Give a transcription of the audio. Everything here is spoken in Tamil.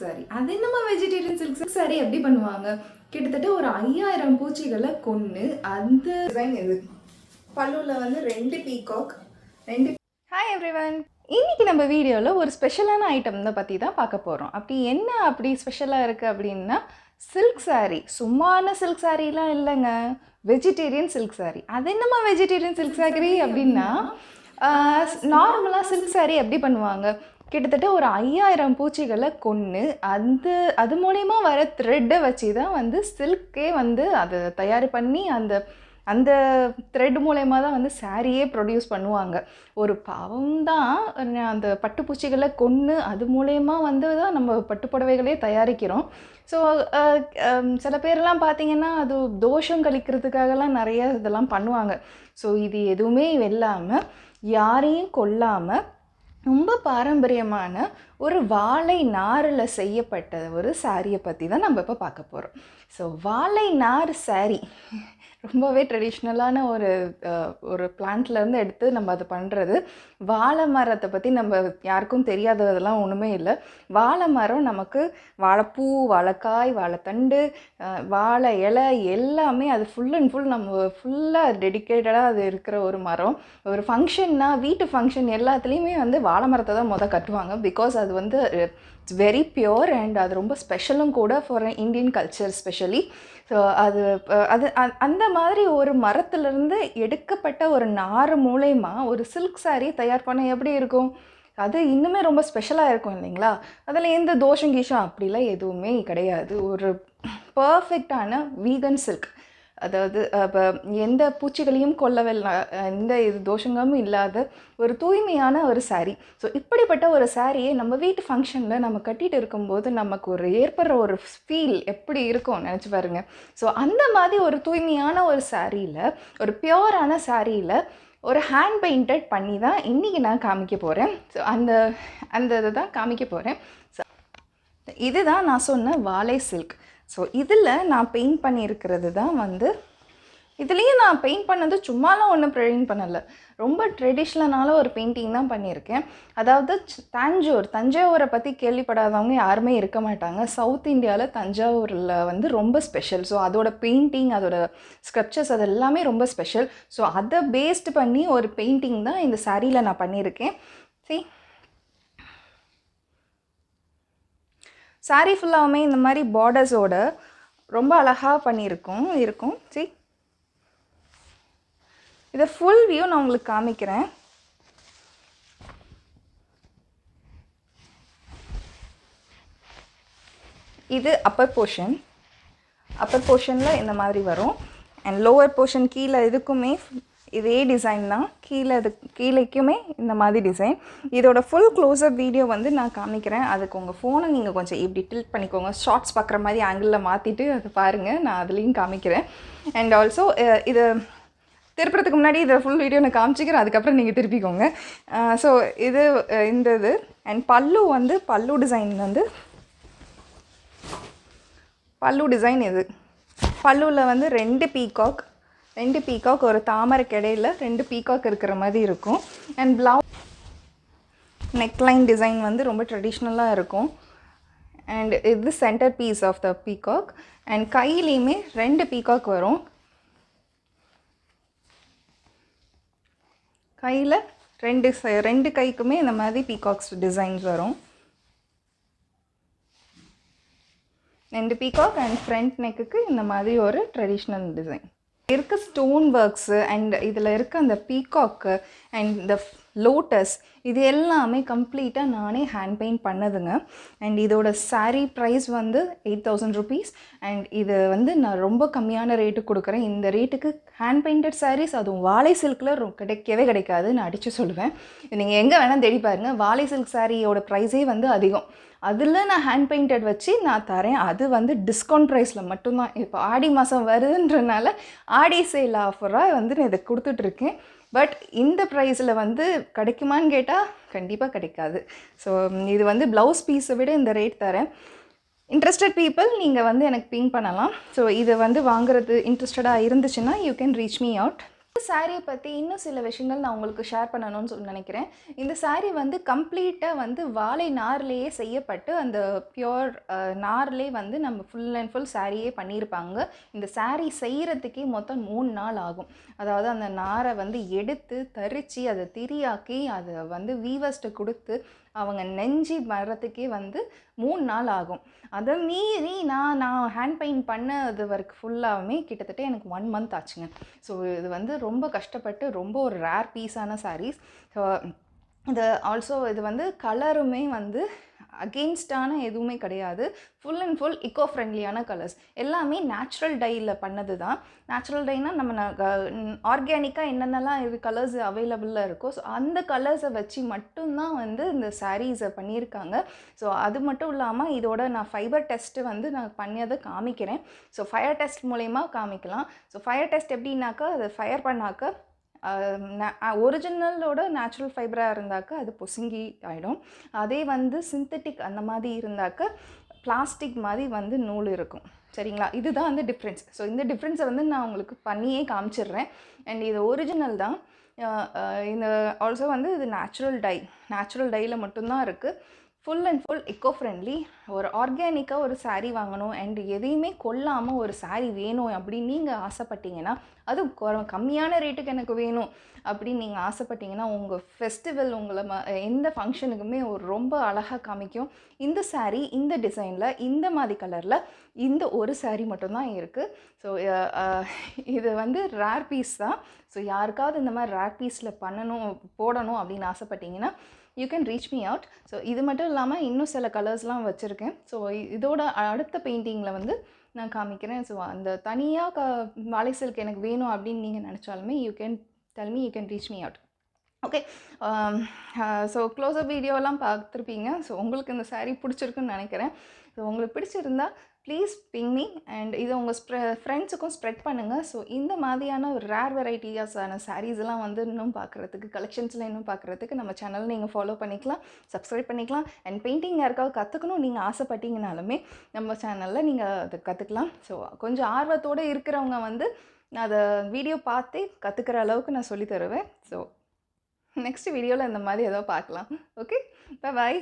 சரி, அது என்னமா வெஜிடேரியன் சில்க் சாரி எப்படி பண்ணுவாங்க? கிட்டத்தட்ட ஒரு 5000 பூச்சிகளை கொன்று அந்த டிசைன் இது. பல்லுல வந்து 2 பீகாக், 2. ஹாய் எவ்ரிவன், இன்னைக்கு நம்ம வீடியோவில் ஒரு ஸ்பெஷலான ஐட்டம் தான் பற்றி தான் பார்க்க போகிறோம். அப்படி ஸ்பெஷலாக இருக்குது அப்படின்னா சில்க் சாரி. சும்மான சில்க் சாரிலாம் இல்லைங்க, வெஜிடேரியன் சில்க் சாரி. அது என்னமா வெஜிடேரியன் சில்க் சாரி அப்படின்னா நார்மலாக சில்க் சாரி எப்படி பண்ணுவாங்க? கிட்டத்தட்ட ஒரு 5000 பூச்சிகளை கொன்று அது மூலயமா வர த்ரெட்டை வச்சு தான் வந்து சில்கே வந்து அதை தயார் பண்ணி அந்த த்ரெட் மூலயமா தான் வந்து சாரியே ப்ரொடியூஸ் பண்ணுவாங்க. ஒரு பாவம் தான் அந்த பட்டுப்பூச்சிகளை கொன்று அது மூலயமா வந்து தான் நம்ம பட்டுப்புடவைகளே தயாரிக்கிறோம். ஸோ சில பேர்லாம் பார்த்திங்கன்னா அது தோஷம் கழிக்கிறதுக்காகலாம் நிறைய இதெல்லாம் பண்ணுவாங்க. ஸோ இது எதுவுமே இல்லாமல் யாரையும் கொல்லாமல் ரொம்ப பாரம்பரியமான ஒரு வாழை நாரில் செய்யப்பட்ட ஒரு சாரியை பற்றி தான் நம்ம இப்போ பார்க்க போகிறோம். ஸோ வாழை நார் சாரி ரொம்பவே ட்ரெடிஷ்னலான ஒரு பிளான்ட்லேருந்து எடுத்து நம்ம அதை பண்ணுறது. வாழை மரத்தை பற்றி நம்ம யாருக்கும் தெரியாததெல்லாம் ஒன்றுமே இல்லை. வாழை மரம் நமக்கு வாழைப்பூ, வாழைக்காய், வாழைத்தண்டு, வாழை இலை எல்லாமே அது ஃபுல் அண்ட் ஃபுல் நம்ம ஃபுல்லாக டெடிக்கேட்டடாக அது இருக்கிற ஒரு மரம். ஒரு ஃபங்க்ஷன்னா வீட்டு ஃபங்க்ஷன் எல்லாத்துலேயுமே வந்து வாழை மரத்தை தான் கட்டுவாங்க. பிகாஸ் அது வந்து இட்ஸ் வெரி பியோர் அண்ட் அது ரொம்ப ஸ்பெஷலும் கூட for Indian culture specially. So அந்த மாதிரி ஒரு மரத்துலேருந்து எடுக்கப்பட்ட ஒரு நார் மூலயமா ஒரு சில்க் சாரி தயார் பண்ண எப்படி இருக்கும்? அது இன்னுமே ரொம்ப ஸ்பெஷலாக இருக்கும் இல்லைங்களா? அதில் எந்த தோஷம் கீஷம் அப்படிலாம் எதுவுமே கிடையாது. ஒரு பர்ஃபெக்டான வீகன் சில்க், அதாவது இப்போ எந்த பூச்சிகளையும் கொல்லவில்லை, எந்த தோஷங்களும் இல்லாத ஒரு தூய்மையான ஒரு சாரீ. ஸோ இப்படிப்பட்ட ஒரு சாரியை நம்ம வீட்டு ஃபங்க்ஷனில் நம்ம கட்டிகிட்டு இருக்கும்போது நமக்கு ஒரு ஏற்படுற ஒரு ஃபீல் எப்படி இருக்கும் நினச்சி பாருங்கள். ஸோ அந்த மாதிரி ஒரு தூய்மையான ஒரு சாரியில், ஒரு பியோரான சாரியில் ஒரு ஹேண்ட் பெயிண்டட் பண்ணி தான் இன்றைக்கி நான் காமிக்க போகிறேன். ஸோ அந்த இதை தான் காமிக்க போகிறேன். ஸோ இதுதான் நான் சொன்ன வாழை சில்க். ஸோ இதில் நான் பெயிண்ட் பண்ணியிருக்கிறது தான் வந்து, இதுலேயும் நான் பெயிண்ட் பண்ணது சும்மாலாம் ஒன்றும் பெயிண்ட் பண்ணலை, ரொம்ப ட்ரெடிஷ்னலான ஒரு பெயிண்டிங் தான் பண்ணியிருக்கேன். அதாவது தஞ்சாவூரை பற்றி கேள்விப்படாதவங்க யாருமே இருக்க மாட்டாங்க. சவுத் இந்தியாவில் தஞ்சாவூரில் வந்து ரொம்ப ஸ்பெஷல். ஸோ அதோட பெயிண்டிங், அதோட ஸ்கல்ப்சர்ஸ் அது எல்லாமே ரொம்ப ஸ்பெஷல். ஸோ அதை பேஸ்டு பண்ணி ஒரு பெயிண்டிங் தான் இந்த சாரியில் நான் பண்ணியிருக்கேன். சரி, சாரீ ஃபுல்லாகவுமே இந்த மாதிரி பார்டர்ஸோட ரொம்ப அழகாக இருக்கும். சரி, இதை ஃபுல் வியூ நான் உங்களுக்கு காமிக்கிறேன். இது அப்பர் போர்ஷனில் இந்த மாதிரி வரும். அண்ட் லோவர் போர்ஷன் கீழே இதுக்குமே இதே டிசைன் தான். கீழேக்குமே இந்த மாதிரி டிசைன். இதோட ஃபுல் க்ளோஸ்அப் வீடியோ வந்து நான் காமிக்கிறேன். அதுக்கு உங்கள் ஃபோனை நீங்கள் கொஞ்சம் இப்படி டில்ட் பண்ணிக்கோங்க, ஷார்ட்ஸ் பார்க்குற மாதிரி ஆங்கிளில் மாற்றிட்டு அதை பாருங்கள். நான் அதுலேயும் காமிக்கிறேன். அண்ட் ஆல்சோ இது திருப்புறதுக்கு முன்னாடி இதை ஃபுல் வீடியோ நான் காமிச்சிக்கிறேன், அதுக்கப்புறம் நீங்கள் திருப்பிக்கோங்க. ஸோ இந்த இது அண்ட் பல்லு டிசைன் இது. பல்லுவில் வந்து 2 பீகாக் ஒரு தாமரைக்கு இடையில் 2 பீகாக் இருக்கிற மாதிரி இருக்கும். அண்ட் ப்ளவுஸ் நெக்லைன் டிசைன் வந்து ரொம்ப ட்ரெடிஷ்னலாக இருக்கும். அண்ட் இது centre piece of the peacock. And கையிலையுமே 2 பீகாக் வரும். கையில் ரெண்டு கைக்குமே இந்த மாதிரி பீகாக்ஸ் டிசைன்ஸ் வரும். 2 பீகாக் அண்ட் ஃப்ரண்ட் நெக்குக்கு இந்த மாதிரி ஒரு ட்ரெடிஷ்னல் டிசைன் இருக்க ஸ்டோன் ஒர்க்ஸு அண்ட் இதில் இருக்க அந்த பீகாக்கு அண்ட் இந்த லோட்டஸ் இது எல்லாமே கம்ப்ளீட்டாக நானே ஹேண்ட் பெயிண்ட் பண்ணதுங்க. அண்ட் இதோட சாரீ ப்ரைஸ் வந்து 8000 rupees. அண்ட் இது வந்து நான் ரொம்ப கம்மியான ரேட்டுக்கு கொடுக்குறேன். இந்த ரேட்டுக்கு ஹேண்ட் பெயிண்டட் சாரீஸ், அதுவும் வாழை சில்கில் கிடைக்கவே கிடைக்காது, நான் அடித்து சொல்லுவேன். நீங்கள் எங்கே வேணால் தேடி பாருங்கள், வாழை சில்க் சாரியோட ப்ரைஸே வந்து அதிகம். அதில் நான் ஹேண்ட் பெயிண்டட் வச்சு நான் தரேன். அது வந்து டிஸ்கவுண்ட் ப்ரைஸில் மட்டும்தான். இப்போ ஆடி மாதம் வருதுன்றனால ஆடி சேல் ஆஃபராக வந்து நான் இதை கொடுத்துட்ருக்கேன். பட் இந்த ப்ரைஸில் வந்து கிடைக்குமான்னு கேட்டால் கண்டிப்பாக கிடைக்காது. ஸோ இது வந்து ப்ளவுஸ் பீஸை விட இந்த ரேட் தரேன். இன்ட்ரெஸ்டட் பீப்புள் நீங்கள் வந்து எனக்கு பிங் பண்ணலாம். ஸோ இதை வந்து வாங்குறது இன்ட்ரெஸ்டடாக இருந்துச்சுன்னா you can reach me out. சாரியை பற்றி இன்னும் சில விஷயங்கள் நான் உங்களுக்கு ஷேர் பண்ணணும்னு நினைக்கிறேன். இந்த சாரீ வந்து கம்ப்ளீட்டாக வந்து வாழை நார்லேயே செய்யப்பட்டு அந்த பியோர் நார்லே வந்து நம்ம ஃபுல் அண்ட் ஃபுல் சாரியே பண்ணியிருப்பாங்க. இந்த சாரீ செய்கிறதுக்கே மொத்தம் 3 நாள் ஆகும். அதாவது அந்த நாரை வந்து எடுத்து தரித்து அதை திரியாக்கி அதை வந்து வீவர்ஸ்ட்டை கொடுத்து அவங்க நெஞ்சி வர்றதுக்கே வந்து 3 நாள் ஆகும். அதை மீறி நான் ஹேண்ட் பெயிண்ட் பண்ணது ஒர்க் ஃபுல்லாகவுமே கிட்டத்தட்ட எனக்கு 1 மந்த் ஆச்சுங்க. ஸோ இது வந்து ரொம்ப கஷ்டப்பட்டு ரொம்ப ஒரு ரேர் பீஸான சாரீஸ். ஸோ இது ஆல்சோ இது வந்து கலருமே வந்து அகெயின்ஸ்டான எதுவுமே கிடையாது. ஃபுல் அண்ட் ஃபுல் இக்கோ ஃப்ரெண்ட்லியான கலர்ஸ். எல்லாமே நேச்சுரல் டையில் பண்ணது தான். நேச்சுரல் டைனால் நம்ம ஆர்கானிக்காக என்னென்னலாம் இது கலர்ஸ் அவைலபிளாக இருக்கோ ஸோ அந்த கலர்ஸை வச்சு மட்டும்தான் வந்து இந்த சாரீஸை பண்ணியிருக்காங்க. ஸோ அது மட்டும் இல்லாமல் இதோட நான் ஃபைபர் டெஸ்ட்டு வந்து நான் பண்ணியதை காமிக்கிறேன். ஸோ ஃபயர் டெஸ்ட் மூலயமா காமிக்கலாம். ஸோ ஃபயர் டெஸ்ட் எப்படின்னாக்கா அதை ஃபயர் பண்ணாக்க ஒரிஜினலோட நேச்சுரல் ஃபைபராக இருந்தாக்க அது பொசுங்கி ஆகிடும். அதே வந்து சிந்தட்டிக் அந்த மாதிரி இருந்தாக்க பிளாஸ்டிக் மாதிரி வந்து நூல் இருக்கும். சரிங்களா? இதுதான் வந்து டிஃப்ரென்ஸ். ஸோ இந்த டிஃப்ரென்ஸை வந்து நான் உங்களுக்கு பண்ணியே காமிச்சிடுறேன். அண்ட் இது ஒரிஜினல் தான். இந்த ஆல்சோ வந்து இது நேச்சுரல் டையில் மட்டும்தான் இருக்குது. Full and full eco friendly. ஒரு ஆர்கானிக்காக ஒரு சாரீ வாங்கணும் அண்ட் எதையுமே கொல்லாமல் ஒரு சாரீ வேணும் அப்படின்னு நீங்கள் ஆசைப்பட்டீங்கன்னா, அதுவும் கம்மியான ரேட்டுக்கு எனக்கு வேணும் அப்படின்னு நீங்கள் ஆசைப்பட்டீங்கன்னா, உங்கள் ஃபெஸ்டிவல் உங்களை எந்த ஃபங்க்ஷனுக்குமே ஒரு ரொம்ப அழகாக காமிக்கும். இந்த சாரீ இந்த டிசைனில் இந்த மாதிரி கலரில் இந்த ஒரு சாரீ மட்டும்தான் இருக்குது. ஸோ இது வந்து ரேர் பீஸ் தான். ஸோ யாருக்காவது இந்த மாதிரி ரேர் பீஸில் போடணும் அப்படின்னு ஆசைப்பட்டீங்கன்னா you can reach me out. So இது மட்டும் இல்லாமல் இன்னும் சில கலர்ஸ்லாம் வச்சுருக்கேன். ஸோ இதோட அடுத்த பெயிண்டிங்கில் வந்து நான் காமிக்கிறேன். ஸோ அந்த தனியாக வாழை சில்க் எனக்கு வேணும் அப்படின்னு நீங்கள் நினச்சாலுமே you can tell me, you can reach me out. Okay. So close up வீடியோலாம் பார்த்துருப்பீங்க. ஸோ உங்களுக்கு இந்த சாரீ பிடிச்சிருக்குன்னு நினைக்கிறேன். ஸோ உங்களுக்கு பிடிச்சிருந்தா ப்ளீஸ் பிங் மீ அண்ட் இதை உங்கள் ஃப்ரெண்ட்ஸுக்கும் ஸ்ப்ரெட் பண்ணுங்கள். ஸோ இந்த மாதிரியான ஒரு ரேர் வெரைட்டிஸான சாரீஸ்லாம் வந்து இன்னும் பார்க்குறதுக்கு, கலெக்ஷன்ஸ்லாம் இன்னும் பார்க்குறதுக்கு நம்ம சேனல் நீங்கள் ஃபாலோ பண்ணிக்கலாம், சப்ஸ்கிரைப் பண்ணிக்கலாம். அண்ட் பெயிண்டிங் யாருக்காவது கற்றுக்கணும் நீங்கள் ஆசைப்பட்டீங்கனாலுமே நம்ம சேனலில் நீங்கள் அதை கற்றுக்கலாம். ஸோ கொஞ்சம் ஆர்வத்தோடு இருக்கிறவங்க வந்து நான் அதை வீடியோ பார்த்தே கற்றுக்கிற அளவுக்கு நான் சொல்லி தருவேன். ஸோ நெக்ஸ்ட் வீடியோவில் இந்த மாதிரி ஏதோ பார்க்கலாம். ஓகே, பாய்.